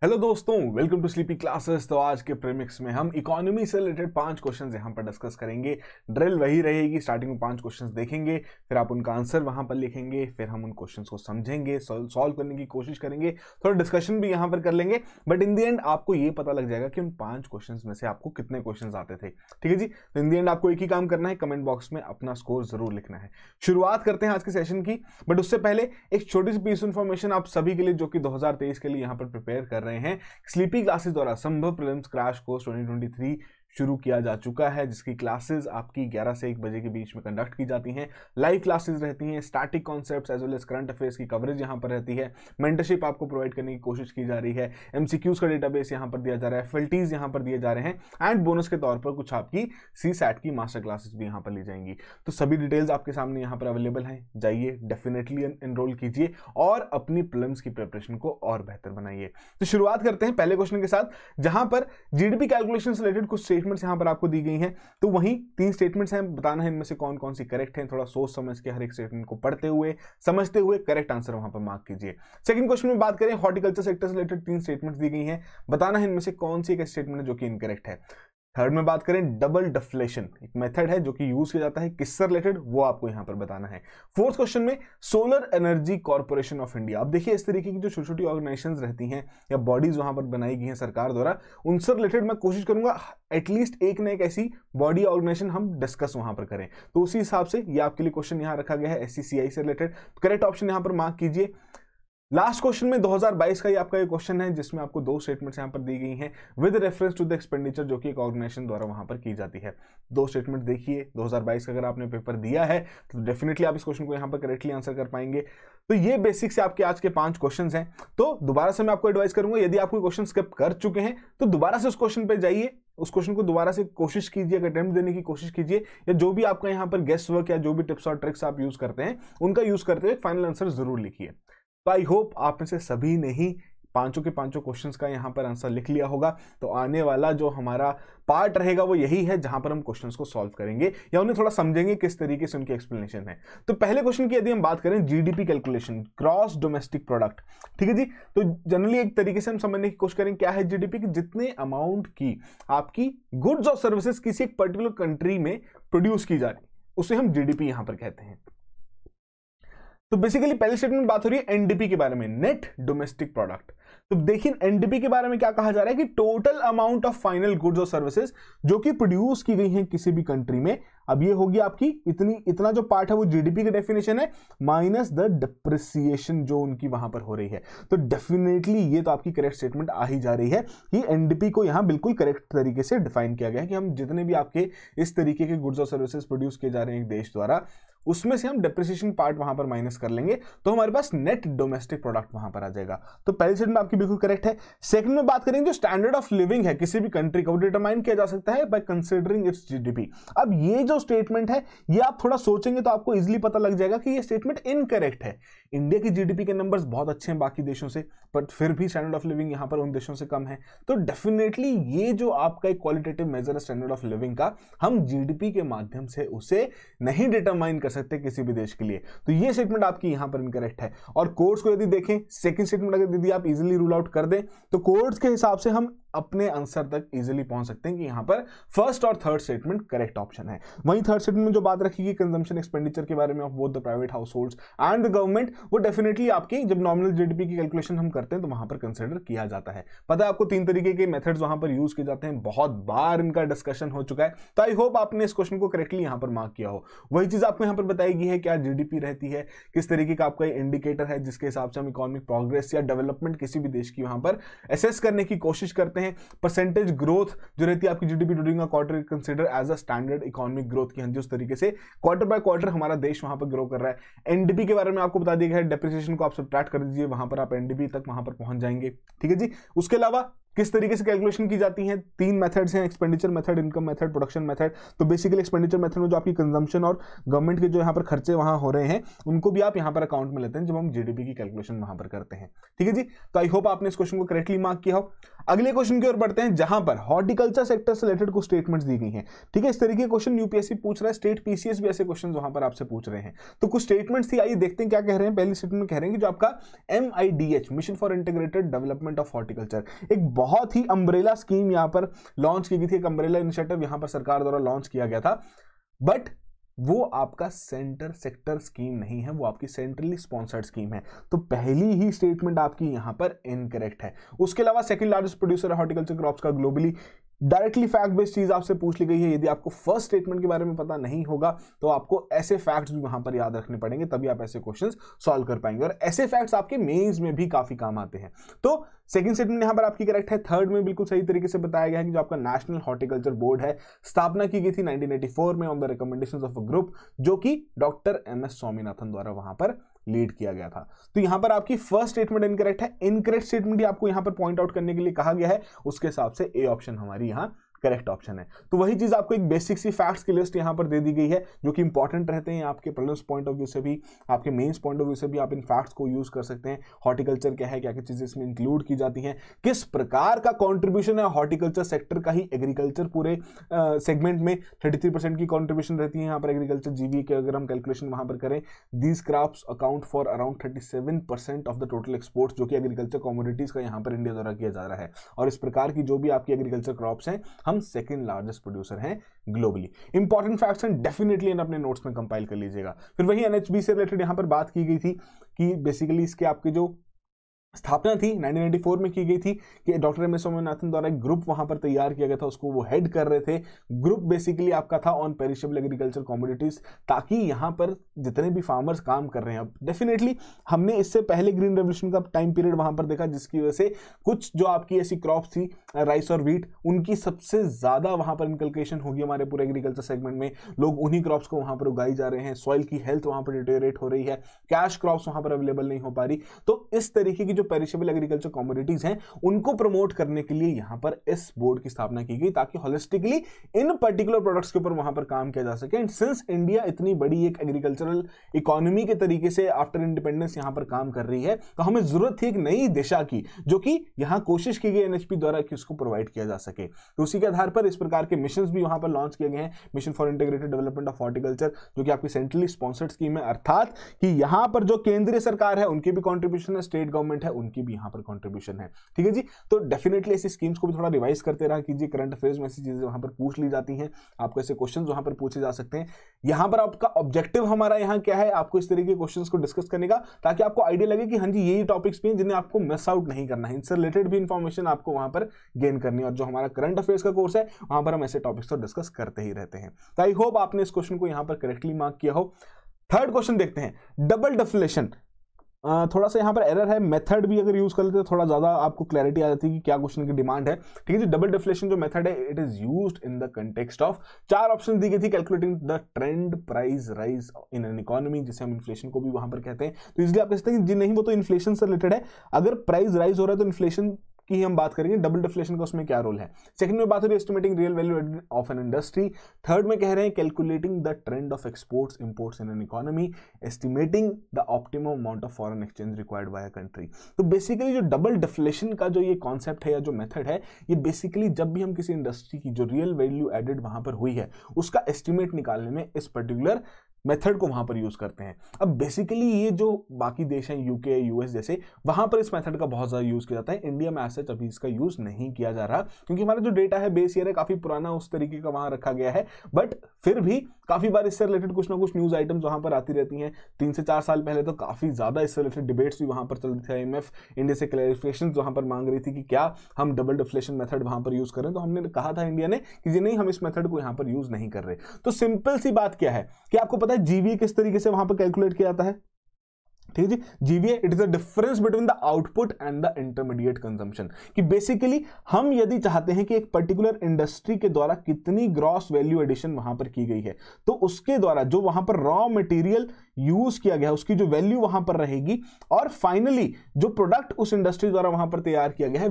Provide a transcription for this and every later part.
Hello दोस्तों, welcome to sleepy classes. तो आज के प्रीमिक्स में हम इकोनॉमी से रिलेटेड 5 क्वेश्चंस यहां पर डिस्कस करेंगे। ड्रिल वही रहेगी, स्टार्टिंग में 5 क्वेश्चंस देखेंगे, फिर आप उनका आंसर वहां पर लिखेंगे, फिर हम उन क्वेश्चंस को समझेंगे, सॉल्व करने की कोशिश करेंगे, थोड़ा डिस्कशन भी यहां पर कर लेंगे। बट इन द एंड आपको ये पता लग जाएगा कि उन 5 क्वेश्चन में से आपको कितने क्वेश्चन आते थे। ठीक है जी। तो इन द एंड आपको एक ही काम करना है, कमेंट बॉक्स में अपना स्कोर जरूर लिखना है। शुरुआत करते हैं आज के सेशन की, बट उससे पहले एक छोटी सी पीस इन्फॉर्मेशन आप सभी के लिए जो कि 2023 के लिए यहां पर प्रिपेयर कर रहे हैं। स्लीपी क्लासेस द्वारा संभव प्रीलिम्स क्रैश कोर्स 2023 शुरू किया जा चुका है, जिसकी क्लासेस आपकी 11 से 1 बजे के बीच में कंडक्ट की जाती हैं। लाइव क्लासेस रहती हैं, static concepts as well as current affairs की कवरेज यहां पर रहती है। मेंटरशिप आपको प्रोवाइड करने की कोशिश की जा रही है। एमसीक्यूज का डेटाबेस यहां पर दिया जा रहा है, एफएलटीज यहां पर दिए जा रहे हैं एंड बोनस के तौर पर कुछ आपकी सीसैट की मास्टर क्लासेस भी यहां पर ली जाएंगी। तो सभी डिटेल्स आपके सामने यहां पर अवेलेबल हैं, जाइए डेफिनेटली एनरोल कीजिए और अपनी प्रीलिम्स की प्रिपरेशन को और बेहतर बनाइए। तो शुरुआत करते हैं पहले क्वेश्चन के साथ, जहां पर जीडीपी कैलकुलेशन से रिलेटेड कुछ स्टेटमेंट्स यहां पर आपको दी गई हैं। तो वहीं 3 स्टेटमेंट्स हैं, बताना है इनमें से कौन कौन सी करेक्ट हैं। थोड़ा सोच समझ के हर एक स्टेटमेंट को पढ़ते हुए समझते हुए करेक्ट आंसर वहां पर मार्क कीजिए। सेकंड क्वेश्चन में बात करें, हॉर्टिकल्चर सेक्टर से रिलेटेड 3 स्टेटमेंट्स दी गई हैं, बताना है इनमें से कौन सी एक स्टेटमेंट है जो कि इनकरेक्ट है। थर्ड में बात करें, डबल डिफ्लेशन एक मेथड है जो कि यूज किया जाता है, किससे रिलेटेड वो आपको यहां पर बताना है। फोर्थ क्वेश्चन में, solar energy corporation of India. अब देखिए इस तरीके की जो छोटी छोटी ऑर्गेनाइजेशंस रहती हैं या बॉडीज वहां पर बनाई गई हैं सरकार द्वारा, उनसे रिलेटेड मैं कोशिश करूंगा एटलीस्ट एक ना एक ऐसी बॉडी ऑर्गेनाइजेशन हम डिस्कस वहां पर करें। तो उसी हिसाब से ये आपके लिए क्वेश्चन यहां रखा गया है, एससीसीआई से रिलेटेड। करेक्ट ऑप्शन यहां पर मार्क कीजिए। लास्ट क्वेश्चन में 2022 का ये आपका एक क्वेश्चन है, जिसमें आपको 2 स्टेटमेंट्स यहां पर दी गई हैं with reference to the expenditure, जो कि एक ऑर्गेनाइजेशन द्वारा वहां पर की जाती है। 2 स्टेटमेंट देखिए 2022 का, अगर आपने पेपर दिया है तो डेफिनेटली आप इस क्वेश्चन को यहां पर करेक्टली आंसर कर पाएंगे। तो ये बेसिक से आपके आज के 5 क्वेश्चन हैं। तो दोबारा से मैं आपको एडवाइस करूंगा, यदि आप कोई क्वेश्चन स्किप कर चुके हैं तो दोबारा से उस क्वेश्चन पे जाइए, उस क्वेश्चन को दोबारा से कोशिश कीजिए, अटेम्प्ट देने की कोशिश कीजिए, या जो भी आपका यहाँ पर गेस्ट वर्क या जो भी टिप्स और ट्रिक्स आप यूज करते हैं उनका यूज करते हुए फाइनल आंसर जरूर लिखिए। तो आई होप आप में से सभी ने ही 5 के 5 क्वेश्चंस का यहां पर आंसर लिख लिया होगा। तो आने वाला जो हमारा पार्ट रहेगा वो यही है, जहां पर हम क्वेश्चंस को सॉल्व करेंगे या उन्हें थोड़ा समझेंगे किस तरीके से उनकी एक्सप्लेनेशन है। तो पहले क्वेश्चन की यदि हम बात करें, GDP calculation, gross domestic product. ठीक है जी। तो जनरली एक तरीके से हम समझने की कोशिश करें क्या है जीडीपी, की जितने अमाउंट की आपकी गुड्स और सर्विसेज किसी एक पर्टिकुलर कंट्री में प्रोड्यूस की जा रही, उसे हम जीडीपी यहां पर कहते हैं। तो बेसिकली पहले स्टेटमेंट में बात हो रही है एनडीपी के बारे में, नेट डोमेस्टिक प्रोडक्ट। तो देखिए एनडीपी के बारे में क्या कहा जा रहा है कि total amount of final goods और सर्विसेज जो कि प्रोड्यूस की गई हैं किसी भी कंट्री में। अब ये होगी आपकी इतना जो पार्ट है वो जीडीपी की डेफिनेशन है, माइनस द डिप्रिसिएशन जो उनकी वहां पर हो रही है। तो डेफिनेटली ये तो आपकी करेक्ट स्टेटमेंट आ ही जा रही है कि एनडीपी को यहां बिल्कुल करेक्ट तरीके से डिफाइन किया गया है कि हम जितने भी आपके इस तरीके के गुड्स और सर्विसेज प्रोड्यूस किए जा रहे हैं एक देश द्वारा, उसमें से हम डेप्रिसिएशन पार्ट वहां पर माइनस कर लेंगे तो हमारे पास नेट डोमेस्टिक प्रोडक्ट वहां पर आ जाएगा। तो पहली स्टेटमेंट आपकी बिल्कुल करेक्ट है। सेकंड में बात करेंगे, जो स्टैंडर्ड ऑफ लिविंग है किसी भी कंट्री का, वो डिटरमाइन किया जा सकता है बाय कंसीडरिंग इट्स जीडीपी। अब ये जो स्टेटमेंट है ये आप थोड़ा सोचेंगे तो आपको इजीली पता लग जाएगा कि ये स्टेटमेंट इनकरेक्ट है। इंडिया की जीडीपी के नंबर्स बहुत अच्छे हैं बाकी देशों से, बट फिर भी स्टैंडर्ड ऑफ लिविंग यहां पर उन देशों से कम है। तो डेफिनेटली ये जो आपका एक क्वालिटेटिव मेजर है स्टैंडर्ड ऑफ लिविंग का, हम जीडीपी के माध्यम से उसे नहीं डिटरमाइन कर सकते किसी भी देश के लिए। तो ये स्टेटमेंट आपकी यहां पर इनकरेक्ट है। और कोड्स को यदि देखें, सेकंड स्टेटमेंट अगर यदि आप इजीली रूल आउट कर दें तो कोड्स के हिसाब से हम अपने आंसर तक इजीली पहुंच सकते हैं कि यहां पर फर्स्ट और थर्ड स्टेटमेंट करेक्ट ऑप्शन है। वहीं थर्ड स्टेटमेंट में जो बात रखी गई कंजम्पशन एक्सपेंडिचर के बारे में of both the private house holds and the government, वो डेफिनेटली आपकी जब नॉमिनल जीडीपी की कैलकुलेशन हम करते हैं तो वहां पर कंसिडर किया जाता है। पता है आपको 3 तरीके के मेथड्स वहां पर यूज किए जाते हैं, बहुत बार इनका डिस्कशन हो चुका है। तो आई होप आपने इस क्वेश्चन को करेक्टली यहां पर मार्क किया हो। वही चीज आपको यहां पर बताई गई है, क्या जीडीपी रहती है, किस तरीके का आपका इंडिकेटर है जिसके हिसाब से हम इकोनॉमिक प्रोग्रेस या डेवलपमेंट किसी भी देश की वहां पर एसेस करने की कोशिश करते हैं। परसेंटेज ग्रोथ जो रहती है आपकी GDP during a quarter consider as a standard economic growth की, जिस तरीके से क्वार्टर बाय क्वार्टर हमारा देश वहां पर ग्रो कर रहा है। एनडीपी के बारे में आपको बता दिया गया है, डेप्रिसिएशन को आप सब्ट्रैक्ट कर दीजिए, वहां पर आप एनडीपी तक वहां पर पहुंच जाएंगे। ठीक है जी। उसके अलावा किस तरीके से कैलकुलेशन की जाती है? 3 मेथड्स हैं, expenditure method, income method, production method. तो बेसिकली एक्सपेंडिचर मेथड में जो आपकी कंजम्पशन और गवर्नमेंट के जो यहाँ पर खर्चे वहां हो रहे हैं उनको भी आप यहाँ पर अकाउंट में लेते हैं जब हम जीडीपी की कैलकुलेशन वहां पर करते हैं। ठीक है जी, तो आई होप आपने इस क्वेश्चन को करेक्टली मार्क किया हो। अगले क्वेश्चन की ओर बढ़ते हैं जहां पर हॉर्टिकल्चर सेक्टर से रिलेटेड कुछ स्टेटमेंट्स दी गई हैं। ठीक है, इस तरीके के क्वेश्चन यूपीएससी पूछ रहा है, स्टेट पीसीएस भी ऐसे क्वेश्चन वहां पर आपसे पूछ रहे हैं। तो कुछ स्टेटमेंट्स थी, आइए देखते हैं क्या कह रहे हैं। पहली स्टेटमेंट कह रहे हैं कि जो आपका MIDH mission for integrated development of horticulture, एक बहुत ही अम्ब्रेला स्कीम यहां पर लॉन्च की गई थी, एक अम्ब्रेला इनिशिएटिव यहां पर सरकार द्वारा लॉन्च किया गया था, बट वो आपका सेंटर सेक्टर स्कीम नहीं है, वो आपकी सेंट्रली स्पॉन्सर्ड स्कीम है। तो पहली ही स्टेटमेंट आपकी यहां पर इनकरेक्ट है। उसके अलावा सेकंड लार्जेस्ट प्रोड्यूसर है हॉर्टिकल्चर क्रॉप्स का ग्लोबली, डायरेक्टली फैक्ट बेस्ड चीज आपसे पूछ ली गई है। यदि आपको फर्स्ट स्टेटमेंट के बारे में पता नहीं होगा तो आपको ऐसे फैक्ट्स भी वहां पर याद रखने पड़ेंगे, तभी आप ऐसे क्वेश्चंस सॉल्व कर पाएंगे, और ऐसे फैक्ट्स आपके मेंस में भी काफी काम आते हैं। तो सेकंड स्टेटमेंट यहां पर आपकी करेक्ट है। थर्ड में बिल्कुल सही तरीके से बताया गया है कि जो आपका नेशनल हॉर्टिकल्चर बोर्ड है, स्थापना की गई थी 1984 में on the recommendations of a group, जो कि डॉक्टर MS स्वामीनाथन द्वारा वहां पर लीड किया गया था। तो यहां पर आपकी फर्स्ट स्टेटमेंट इनकरेक्ट है। इनकरेक्ट स्टेटमेंट ही आपको यहां पर पॉइंट आउट करने के लिए कहा गया है, उसके हिसाब से ए ऑप्शन हमारी यहां करेक्ट ऑप्शन है। तो वही चीज आपको एक बेसिक सी फैक्ट्स की लिस्ट यहां पर दे दी गई है जो कि इंपॉर्टेंट रहते हैं आपके प्रीलिम्स पॉइंट ऑफ व्यू से भी, आपके मेंस पॉइंट ऑफ व्यू से भी आप इन फैक्ट्स को यूज कर सकते हैं। हॉर्टिकल्चर क्या है, क्या क्या चीजें इसमें इंक्लूड की जाती हैं, किस प्रकार का कंट्रीब्यूशन है हॉर्टिकल्चर सेक्टर का ही एग्रीकल्चर पूरे सेगमेंट में 33% की कंट्रीब्यूशन रहती है यहाँ पर एग्रीकल्चर जीवी के, अगर हम कैलकुलेशन वहां पर करें, these crops account for around 37% of the total exports, जो कि एग्रीकल्चर कमोडिटीज का यहाँ पर इंडिया द्वारा किया जा रहा है। और इस प्रकार की जो भी आपकी एग्रीकल्चर क्रॉप्स हैं, हम सेकंड लार्जेस्ट प्रोड्यूसर हैं ग्लोबली। इंपॉर्टेंट फैक्ट्स हैं, डेफिनेटली अपने नोट्स में कंपाइल कर लीजिएगा। फिर वही NHB से रिलेटेड यहां पर बात की गई थी कि बेसिकली इसके आपके जो स्थापना थी 1994 में की गई थी कि डॉक्टर MS स्वामीनाथन द्वारा एक ग्रुप वहां पर तैयार किया गया था, उसको वो हेड कर रहे थे। ग्रुप बेसिकली आपका था ऑन पेरिशेबल एग्रीकल्चर कमोडिटीज, ताकि यहां पर जितने भी फार्मर्स काम कर रहे हैं, अब डेफिनेटली हमने इससे पहले ग्रीन रेवोल्यूशन का टाइम पीरियड वहां पर देखा, जिसकी वजह से कुछ जो आपकी ऐसी क्रॉप्स थी राइस और व्हीट, उनकी सबसे ज्यादा वहां पर इनकल्केशन होगी हमारे पूरे एग्रीकल्चर सेगमेंट में। लोग उन्हीं क्रॉप्स को वहां पर उगाई जा रहे हैं, सॉइल की हेल्थ वहां पर डिटेरियोरेट हो रही है, कैश क्रॉप्स वहां पर अवेलेबल नहीं हो पा रही। तो इस तरीके की जो पेरिशेबल एग्रीकल्चर कमोडिटीज हैं, उनको प्रमोट करने के लिए यहां पर इस बोर्ड की स्थापना की गई, ताकि होलिस्टिकली इन पर्टिकुलर प्रोडक्ट्स के ऊपर वहां पर काम किया जा सके। एंड सिंस इंडिया इतनी बड़ी एक एग्रीकल्चरल इकोनॉमी के तरीके से आफ्टर इंडिपेंडेंस यहां पर काम कर रही है, तो हमें जरूरत थी एक नई दिशा की, जो कि यहां कोशिश की गई NHP द्वारा कि उसको प्रोवाइड किया जा सके। तो उसी के आधार पर इस प्रकार के मिशन भी वहां पर लॉन्च किए गए हैं। Mission for integrated development of horticulture, जो कि आपकी सेंट्रली स्पॉन्सर्ड स्कीम है, अर्थात कि यहां पर जो केंद्रीय सरकार है उनकी भी कॉन्ट्रीब्यूशन है, स्टेट गवर्नमेंट है उनकी भी यहां पर कॉन्ट्रीब्यूशन है। ठीक है जी, तो डेफिनेटली ऐसी स्कीम्स को भी थोड़ा रिवाइज करते रहा कीजिए। करंट अफेयर्स में ऐसी चीजें वहां पर पूछ ली जाती हैं, आपको ऐसे क्वेश्चंस वहां पर पूछे जा सकते हैं। यहां पर आपका ऑब्जेक्टिव हमारा यहां क्या है, आपको इस तरीके के क्वेश्चंस को डिस्कस करने का, ताकि आपको आइडिया लगे कि हाँ जी यही टॉपिक्स भी हैं जिन्हें आपको मिस आउट नहीं करना है, इनसे रिलेटेड भी इंफॉर्मेशन आपको वहां पर गेन करनी है। और जो हमारा करंट अफेयर्स का कोर्स है वहां पर हम ऐसे टॉपिक्स तो डिस्कस करते ही रहते हैं। तो आई होप आपने इस क्वेश्चन को यहां पर करेक्टली मार्क किया हो। थर्ड क्वेश्चन देखते हैं, डबल डिफ्लेशन। थोड़ा सा यहाँ पर एरर है, मेथड भी अगर यूज कर लेते तो थोड़ा ज्यादा आपको क्लैरिटी आ जाती है कि क्या क्वेश्चन की डिमांड है। ठीक है जी, डबल डिफ्लेशन जो मेथड है, it is used in the context of, 4 option दी गई थी, calculating the trend price rise in an economy, जिसे हम इन्फ्लेशन को भी वहां पर कहते हैं। तो इसलिए आप कह सकते हैं कि जी नहीं, वो तो इन्फ्लेशन से रिलेटेड है, अगर प्राइस राइज हो रहा है तो इन्फ्लेशन की हम बात करेंगे, डबल डिफ्लेशन का उसमें क्या रोल है। सेकंड में बात हो रही है estimating real value of an industry. Third में कह रहे हैं calculating the trend of exports imports in an economy, estimating the optimum amount of foreign exchange required by a country. तो बेसिकली जो डबल डिफ्लेशन का जो ये कॉन्सेप्ट है या जो मेथड है, ये बेसिकली जब भी हम किसी इंडस्ट्री की जो रियल वैल्यू एडेड वहां पर हुई है उसका एस्टिमेट निकालने में इस पर्टिकुलर मेथड को वहां पर यूज करते हैं। अब बेसिकली ये जो बाकी देश हैं, यूके यूएस जैसे, वहां पर इस मेथड का बहुत ज्यादा यूज किया जाता है। इंडिया में ऐसे अभी इसका यूज नहीं किया जा रहा, क्योंकि हमारा जो डेटा है बेस ईयर है काफी पुराना, उस तरीके का वहां रखा गया है। बट फिर भी काफी बार इससे रिलेटेड कुछ ना कुछ न्यूज आइटम्स वहां पर आती रहती हैं। 3 से 4 साल पहले तो काफी ज्यादा इससे रिलेटेड डिबेट्स भी वहां पर चल रही थी। IMF इंडिया से क्लैरिफिकेशन वहां पर मांग रही थी कि क्या हम डबल डिफ्लेशन मेथड वहां पर यूज करें, तो हमने कहा था इंडिया ने कि जी नहीं, हम इस मेथड को यहां पर यूज नहीं कर रहे। तो सिंपल सी बात क्या है कि आपको पता है जीवीए किस तरीके से वहां पर कैलकुलेट किया जाता है। ठीक है जी, GVA it is the difference between the output and the intermediate consumption, कि बेसिकली हम यदि चाहते हैं कि एक पर्टिकुलर इंडस्ट्री के द्वारा कितनी ग्रॉस वैल्यू एडिशन वहां पर की गई है, तो उसके द्वारा जो वहां पर रॉ मटेरियल यूज किया गया है उसकी जो वैल्यू वहां पर रहेगी, और फाइनली जो प्रोडक्ट उस इंडस्ट्री द्वारा वहां पर तैयार किया गया है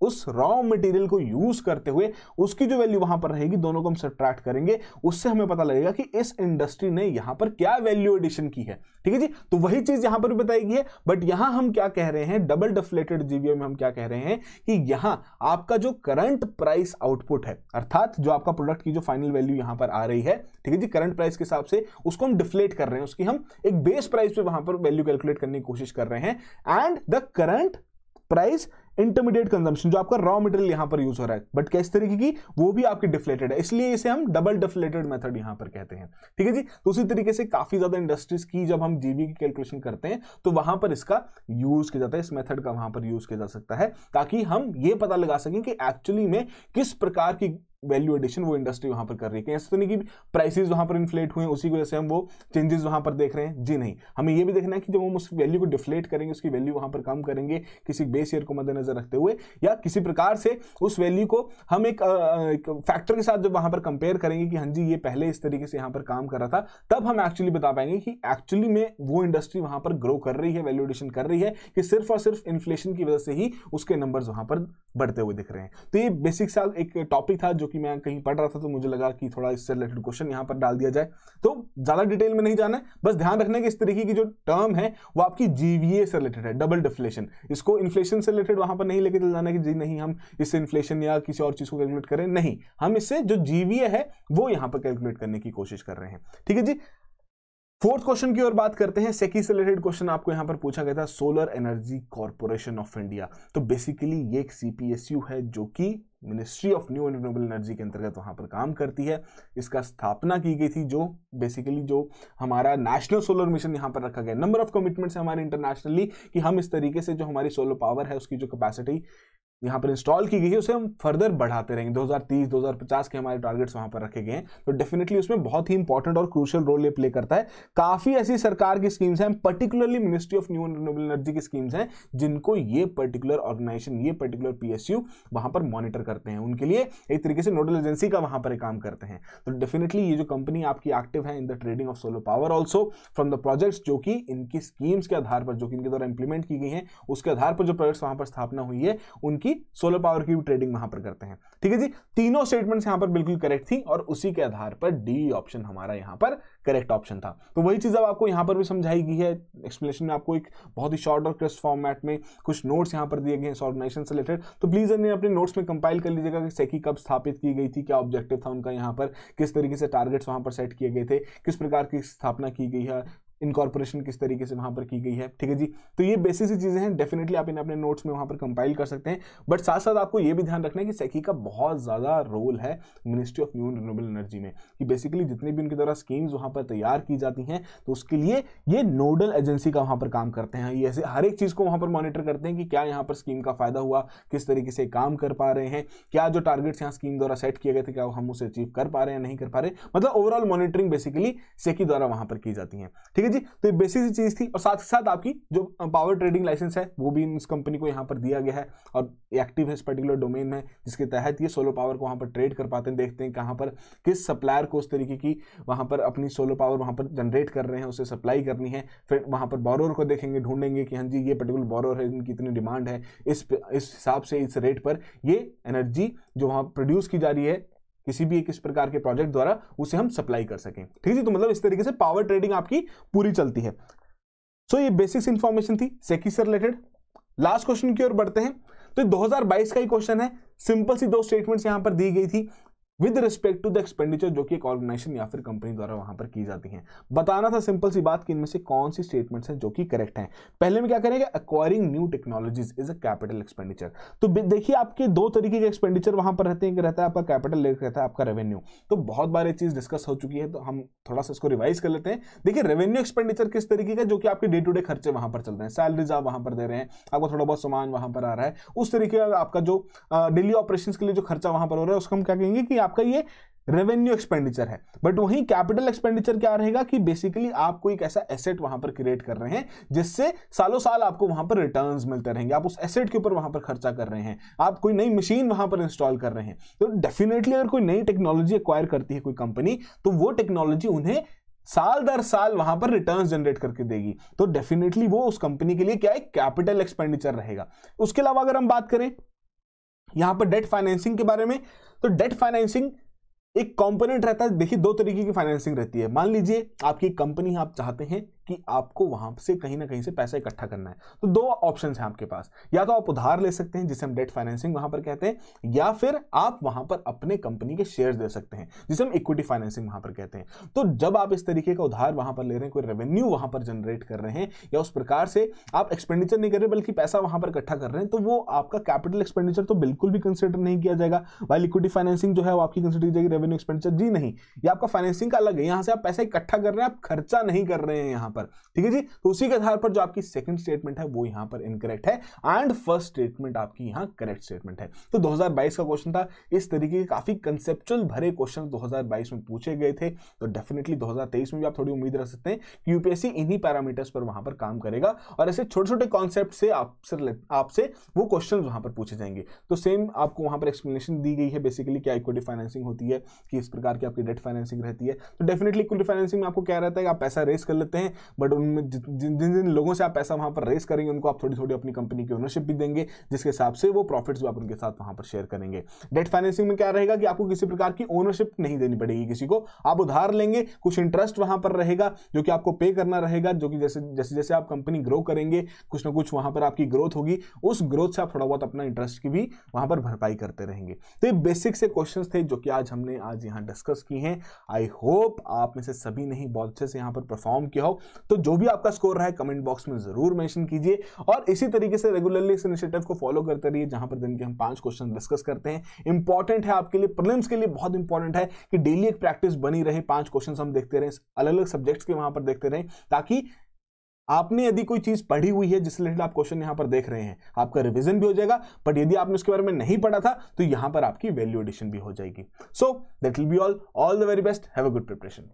उस रॉ मटेरियल को यूज करते हुए उसकी जो वैल्यू वहां पर रहेगी, दोनों को हम सब्ट्रैक्ट करेंगे, उससे हमें पता लगेगा कि इस इंडस्ट्री ने यहां पर क्या वैल्यू एडिशन की है। ठीक है जी, तो वही चीज यहां पर भी बताई गई है, बट यहां हम क्या कह रहे हैं, डबल डिफ्लेटेड जीवीओ में हम क्या कह रहे हैं कि यहां आपका जो करंट प्राइस आउटपुट है, अर्थात जो आपका प्रोडक्ट की जो फाइनल वैल्यू यहां पर आ रही है, ठीक है जी, करंट प्राइस के हिसाब से उसको हम डिफ्लेट कर रहे हैं, उसकी हम एक बेस प्राइस पे वहां पर वैल्यू कैलकुलेट करने की कोशिश कर रहे हैं, and the current price intermediate consumption जो आपका रॉ मटेरियल यहां पर यूज हो रहा है, बट किस तरीके की, वो भी आपकी डिफ्लेटेड है, इसलिए इसे हम डबल डिफ्लेटेड मेथड यहां पर कहते हैं। ठीक है जी, तो उसी तरीके से काफी ज्यादा इंडस्ट्रीज की जब हम जीबी की कैलकुलेशन करते हैं तो वहां पर इसका यूज किया जाता है, इस मेथड का वहां पर यूज किया जा सकता है, ताकि हम ये पता लगा सकें कि एक्चुअली में किस प्रकार की वैल्यू एडिशन वो इंडस्ट्री वहां पर कर रही है। ऐसा तो नहीं कि प्राइसेस वहां पर इन्फ्लेट हुए उसी की वजह से हम वो चेंजेस वहां पर देख रहे हैं, जी नहीं, हमें ये भी देखना है कि जब हम उस वैल्यू को डिफ्लेट करेंगे, उसकी वैल्यू वहां पर कम करेंगे किसी बेस ईयर को मद्देनजर रखते हुए, या किसी प्रकार से उस वैल्यू को हम एक फैक्टर के साथ जब वहां पर कंपेयर करेंगे कि हाँ जी ये पहले इस तरीके से यहां पर काम कर रहा था, तब हम एक्चुअली बता पाएंगे कि एक्चुअली में वो इंडस्ट्री वहां पर ग्रो कर रही है, वैल्यू एडिशन कर रही है, कि सिर्फ और सिर्फ इन्फ्लेशन की वजह से ही उसके नंबर्स वहां पर बढ़ते हुए दिख रहे हैं। तो ये बेसिक सा एक टॉपिक था जो कि मैं कहीं पढ़ रहा था, तो मुझे लगा कि थोड़ा इससे रिलेटेड क्वेश्चन यहां पर डाल दिया जाए। तो ज्यादा डिटेल में नहीं जाना है, बस ध्यान रखना है कि इस तरीके की जो टर्म है वो आपकी जीवीए से रिलेटेड है, डबल डिफ्लेशन, इसको इन्फ्लेशन से रिलेटेड वहां पर नहीं लेके चल जाना कि जी नहीं हम इससे इन्फ्लेशन या किसी और चीज को कैलकुलेट करें, नहीं, हम इससे जो जीवीए है वो यहां पर कैलकुलेट करने की कोशिश कर रहे हैं। ठीक है जी, फोर्थ क्वेश्चन की ओर बात करते हैं। सेकी से रिलेटेड क्वेश्चन आपको यहां पर पूछा गया था, solar energy corporation of India. तो बेसिकली ये एक सीपीएसयू है जो कि ministry of new and renewable energy के अंतर्गत वहां पर काम करती है। इसका स्थापना की गई थी, जो बेसिकली जो हमारा नेशनल सोलर मिशन यहां पर रखा गया, नंबर ऑफ कमिटमेंट्स है हमारे इंटरनेशनली कि हम इस तरीके से जो हमारी सोलर पावर है उसकी जो कैपेसिटी यहां पर इंस्टॉल की गई है उसे हम फर्दर बढ़ाते रहेंगे। 2030 2050 के हमारे टारगेट्स वहां पर रखे गए हैं, तो डेफिनेटली उसमें बहुत ही इंपॉर्टेंट और क्रूशियल रोल ये प्ले करता है। काफी ऐसी सरकार की स्कीम्स हैं, particularly ministry of new and renewable energy की स्कीम्स हैं, जिनको ये पर्टिकुलर ऑर्गेनाइजेशन, ये पर्टिकुलर पीएसयू वहां पर मॉनिटर करते हैं, उनके लिए एक तरीके से नोडल एजेंसी का वहां पर काम करते हैं। तो डेफिनेटली ये जो कंपनी आपकी एक्टिव है in the trading of solar power also from the projects, जो कि इनकी स्कीम्स के आधार पर, जो कि इनके द्वारा इंप्लीमेंट की गई है, उसके आधार पर जो प्रोजेक्ट्स वहां पर स्थापना हुई है, उनकी सोलर पावर की ट्रेडिंग वहां पर करते हैं। ठीक है जी, तीनों स्टेटमेंट्स यहां पर बिल्कुल करेक्ट थी और उसी के आधार पर डी ऑप्शन हमारा यहां पर करेक्ट ऑप्शन था। तो वही चीज अब आपको यहां पर भी समझाई गई है एक्सप्लेनेशन में, आपको एक बहुत ही शॉर्ट और क्रिस्प फॉर्मेट में कुछ नोट्स यहां पर दिए गए हैं इस ऑर्गेनाइजेशन से रिलेटेड। तो प्लीज अपने नोट्स में कंपाइल कर लीजिएगा कि सेकी कब स्थापित की गई थी, क्या ऑब्जेक्टिव था उनका, यहां पर किस तरीके से टारगेट्स वहां पर सेट किए गए थे, किस प्रकार की स्थापना की गई है, इनकॉर्पोरेशन किस तरीके से वहां पर की गई है। ठीक है जी, तो ये बेसिक सी चीजें हैं, डेफिनेटली आप इन्हें अपने नोट्स में वहां पर कंपाइल कर सकते हैं। बट साथ साथ आपको ये भी ध्यान रखना है कि सेकी का बहुत ज्यादा रोल है ministry of new and renewable energy में, कि बेसिकली जितनी भी उनके द्वारा स्कीम्स वहां पर तैयार की जाती हैं, तो उसके लिए ये नोडल एजेंसी का वहां पर काम करते हैं। ये ऐसे हर एक चीज को वहां पर मॉनिटर करते हैं कि क्या यहाँ पर स्कीम का फायदा हुआ, किस तरीके से काम कर पा रहे हैं, क्या जो टारगेट्स यहाँ स्कीम द्वारा सेट किए गए थे क्या हम उसे अचीव कर पा रहे हैं, नहीं कर पा रहे, मतलब ओवरऑल मॉनिटरिंग बेसिकली सेकी द्वारा वहां पर की जाती है। ठीक है जी, तो ये बेसिक चीज थी। और साथ ही साथ आपकी जो पावर ट्रेडिंग लाइसेंस है वो भी इस कंपनी को यहां पर दिया गया है और एक्टिव है इस पर्टिकुलर डोमेन में, जिसके तहत ये सोलर पावर को वहां पर ट्रेड कर पाते हैं। देखते हैं कहां पर किस सप्लायर को उस तरीके की वहां पर अपनी सोलर पावर वहां पर जनरेट कर रहे हैं, उसे सप्लाई करनी है। फिर वहां पर बोरोर को देखेंगे, ढूंढेंगे कि हाँ जी ये पर्टिकुलर बोरोर है, इनकी इतनी डिमांड है, इस हिसाब से इस रेट पर ये एनर्जी जो वहां प्रोड्यूस की जा रही है किसी भी एक इस प्रकार के प्रोजेक्ट द्वारा, उसे हम सप्लाई कर सकें। ठीक है, तो मतलब इस तरीके से पावर ट्रेडिंग आपकी पूरी चलती है। सो ये बेसिक्स इंफॉर्मेशन थी सेकी से रिलेटेड। लास्ट क्वेश्चन की ओर बढ़ते हैं। तो 2022 का ही क्वेश्चन है, सिंपल सी दो स्टेटमेंट्स यहां पर दी गई थी with respect to the expenditure, जो कि एक ऑर्गेनाइजेशन या फिर कंपनी द्वारा वहां पर की जाती हैं। बताना था सिंपल सी बात कि इनमें से कौन सी स्टेटमेंट्स हैं जो कि करेक्ट हैं। पहले में क्या करेंगे, acquiring new technologies is a capital expenditure. तो देखिए आपके दो तरीके के एक्सपेंडिचर वहां पर रहते हैं, कि रहता है आपका कैपिटल, रहता है आपका रेवेन्यू। तो बहुत बार ये चीज डिस्कस हो चुकी है, तो हम थोड़ा सा इसको रिवाइज कर लेते हैं। देखिए रेवेन्यू एक्सपेंडिचर किस तरीके का, जो कि आपके डे टू डे खर्चे वहां पर चल रहे हैं, सैलरीज आप वहां पर दे रहे हैं, आपको थोड़ा बहुत सामान वहां पर आ रहा है, उस तरीके का आपका जो डेली ऑपरेशंस के लिए जो खर्चा वहां पर हो रहा है, उसको हम क्या कहेंगे कि आपका ये रेवेन्यू एक्सपेंडिचर है। बट वहीं कैपिटल एक्सपेंडिचर क्या रहेगा कि बेसिकली आप कोई एक ऐसा एसेट वहां पर क्रिएट कर रहे हैं जिससे सालों साल आपको वहां पर रिटर्न्स मिलते रहेंगे, आप उस एसेट के ऊपर वहां पर खर्चा कर रहे हैं, आप कोई नई मशीन वहां पर इंस्टॉल कर रहे हैं। तो डेफिनेटली अगर कोई नई टेक्नोलॉजी एक्वायर करती है कोई कंपनी, तो वो टेक्नोलॉजी उन्हें साल दर साल वहां पर रिटर्न्स जनरेट करके देगी। तो डेफिनेटली वो उस कंपनी के लिए क्या है, कैपिटल एक्सपेंडिचर रहेगा। उसके अलावा अगर हम बात करें यहां पर डेट फाइनेंसिंग के बारे में, तो डेट फाइनेंसिंग एक कंपोनेंट रहता है। देखिए, दो तरीके की फाइनेंसिंग रहती है। मान लीजिए आपकी कंपनी, आप चाहते हैं कि आपको वहां से कहीं ना कहीं से पैसा इकट्ठा करना है, तो दो ऑप्शंस हैं आपके पास। या तो आप उधार ले सकते हैं जिसे हम डेट फाइनेंसिंग वहां पर कहते हैं, या फिर आप वहां पर अपने कंपनी के शेयर्स दे सकते हैं जिसे हम इक्विटी फाइनेंसिंग वहां पर कहते हैं। तो जब आप इस तरीके का उधार वहां पर ले रहे हैं, कोई रेवेन्यू वहां पर जनरेट कर रहे हैं, या उस प्रकार से आप एक्सपेंडिचर नहीं कर रहे बल्कि पैसा वहां पर इकट्ठा कर रहे हैं, तो वो आपका कैपिटल एक्सपेंडिचर तो बिल्कुल भी कंसिडर नहीं किया जाएगा। वाइल इक्विटी फाइनेंसिंग जो है वो आपकी कंसिडर की जाएगी रेवेन्यू एक्सपेंडिचर। जी नहीं, ये आपका फाइनेंसिंग का अलग है। यहां से आप पैसा इकट्ठा कर रहे हैं, आप खर्चा नहीं कर रहे हैं यहां पर, ठीक है जी। तो उसी के आधार पर जो आपकी सेकंड स्टेटमेंट है वो यहां पर इनकरेक्ट है एंड फर्स्ट स्टेटमेंट आपकी यहां करेक्ट स्टेटमेंट है। तो 2022 का क्वेश्चन था। इस तरीके के काफी कंसेप्चुअल भरे क्वेश्चन 2022 में पूछे गए थे, तो डेफिनेटली 2023 में भी आप थोड़ी उम्मीद रख सकते हैं कि यूपीएससी इन्हीं पैरामीटर्स पर वहां पर काम करेगा और ऐसे छोटे छोटे कॉन्सेप्ट से आपसे वो क्वेश्चन वहां पर पूछे जाएंगे। तो सेम आपको वहां पर एक्सप्लेनेशन दी गई है बेसिकली क्या इक्विटी फाइनेंसिंग होती है, कि इस प्रकार की आपकी डेट फाइनेंसिंग रहती है। तो डेफिनेटली इक्विटी फाइनेंसिंग में आपको क्या रहता है कि आप पैसा रेस कर लेते हैं, बट उनमें जिन लोगों से आप पैसा वहां पर रेस करेंगे उनको आप थोड़ी थोड़ी अपनी कंपनी की ओनरशिप भी देंगे, जिसके हिसाब से वो प्रॉफिट्स भी आप उनके साथ वहां पर शेयर करेंगे। डेट फाइनेंसिंग में क्या रहेगा कि आपको किसी प्रकार की ओनरशिप नहीं देनी पड़ेगी किसी को, आप उधार लेंगे, कुछ इंटरेस्ट वहां पर रहेगा जो कि आपको पे करना रहेगा, जो कि जैसे जैसे जैसे आप कंपनी ग्रो करेंगे कुछ ना कुछ वहां पर आपकी ग्रोथ होगी, उस ग्रोथ से आप थोड़ा बहुत अपना इंटरेस्ट की भी वहां पर भरपाई करते रहेंगे। तो ये बेसिक से क्वेश्चंस थे जो कि हमने आज यहां डिस्कस किए हैं। आई होप आप में से सभी ने ही बहुत अच्छे से यहां पर परफॉर्म किया हो। तो जो भी आपका स्कोर रहा है कमेंट बॉक्स में जरूर मेंशन कीजिए और इसी तरीके से रेगुलरली इस इनिशिएटिव को फॉलो करते रहिए जहां पर दिन के हम 5 क्वेश्चन डिस्कस करते हैं। इंपॉर्टेंट है आपके लिए, प्रीलिम्स के लिए बहुत इंपॉर्टेंट है कि डेली एक प्रैक्टिस बनी रहे, 5 क्वेश्चन हम देखते रहें, अलग अलग सब्जेक्ट्स के वहां पर देखते रहें, ताकि आपने यदि कोई चीज पढ़ी हुई है जिससे रिलेटेड आप क्वेश्चन यहां पर देख रहे हैं, आपका रिवीजन भी हो जाएगा। बट यदि आपने उसके बारे में नहीं पढ़ा था तो यहां पर आपकी वैल्यू एडिशन भी हो जाएगी। So that will be all the very best, have a good preparation.